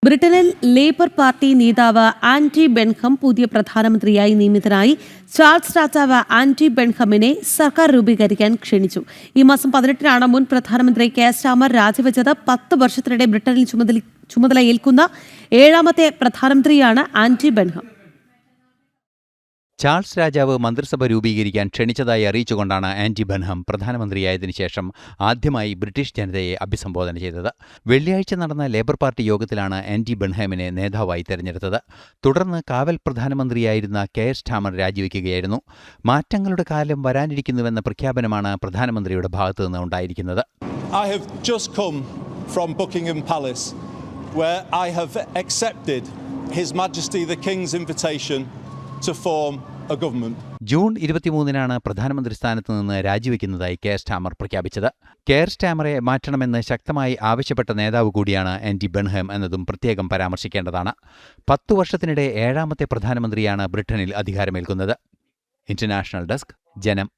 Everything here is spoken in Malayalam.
ബ്രിട്ടനിൽ ലേബർ പാർട്ടി നേതാവ് ആന്റി ബെൻഹം പുതിയ പ്രധാനമന്ത്രിയായി നിയമിതനായി. ചാൾസ് രാജാവ് ആന്റി ബെൻഹമിനെ സർക്കാർ രൂപീകരിക്കാൻ ക്ഷണിച്ചു. ഈ മാസം 18-നാണ് മുൻ പ്രധാനമന്ത്രി കെയർ സ്റ്റാമർ രാജിവെച്ചത്. 10 വർഷത്തിനിടെ ബ്രിട്ടനിൽ ചുമതല ഏൽക്കുന്ന 7ാമത്തെ പ്രധാനമന്ത്രിയാണ് ആന്റി ബെൻഹം. ചാൾസ് രാജാവ് മന്ത്രിസഭ രൂപീകരിക്കാൻ ക്ഷണിച്ചതായി അറിയിച്ചുകൊണ്ടാണ് ആന്റി ബെൻഹം പ്രധാനമന്ത്രിയായതിനു ശേഷം ആദ്യമായി ബ്രിട്ടീഷ് ജനതയെ അഭിസംബോധന ചെയ്തത്. വെള്ളിയാഴ്ച നടന്ന ലേബർ പാർട്ടി യോഗത്തിലാണ് ആന്റി ബെൻഹാമിനെ നേതാവായി തെരഞ്ഞെടുത്തത്. തുടർന്ന് കാവൽ പ്രധാനമന്ത്രിയായിരുന്ന കെയർ സ്റ്റാമർ രാജിവെക്കുകയായിരുന്നു. മാറ്റങ്ങളുടെ കാലം വരാനിരിക്കുന്നുവെന്ന പ്രഖ്യാപനമാണ് പ്രധാനമന്ത്രിയുടെ ഭാഗത്തുനിന്ന് ഉണ്ടായിരിക്കുന്നത്. I have just come from Buckingham Palace, where I have accepted His Majesty the King's invitation to form a government. June 23-നാണ് പ്രധാനമന്ത്രി സ്ഥാനത്ത് നിന്ന് രാജിവെക്കുന്നതായി കെയർ സ്റ്റാമർ പ്രഖ്യാപിച്ചത്. കെയർ സ്റ്റാമറെ മാറ്റണമെന്ന് ശക്തമായി ആവശ്യപ്പെട്ട നേതാവ് കൂടിയാണ് ആന്റി ബെൻഹാം എന്നതും പ്രത്യേകം പരാമർശിക്കേണ്ടതാണ്. 10 വർഷത്തിനിടെ 7ാമത്തെ പ്രധാനമന്ത്രിയാണ് ബ്രിട്ടനിൽ അധികാരമേൽക്കുന്നത്. ഇന്റർനാഷണൽ ഡെസ്ക്, ജനം.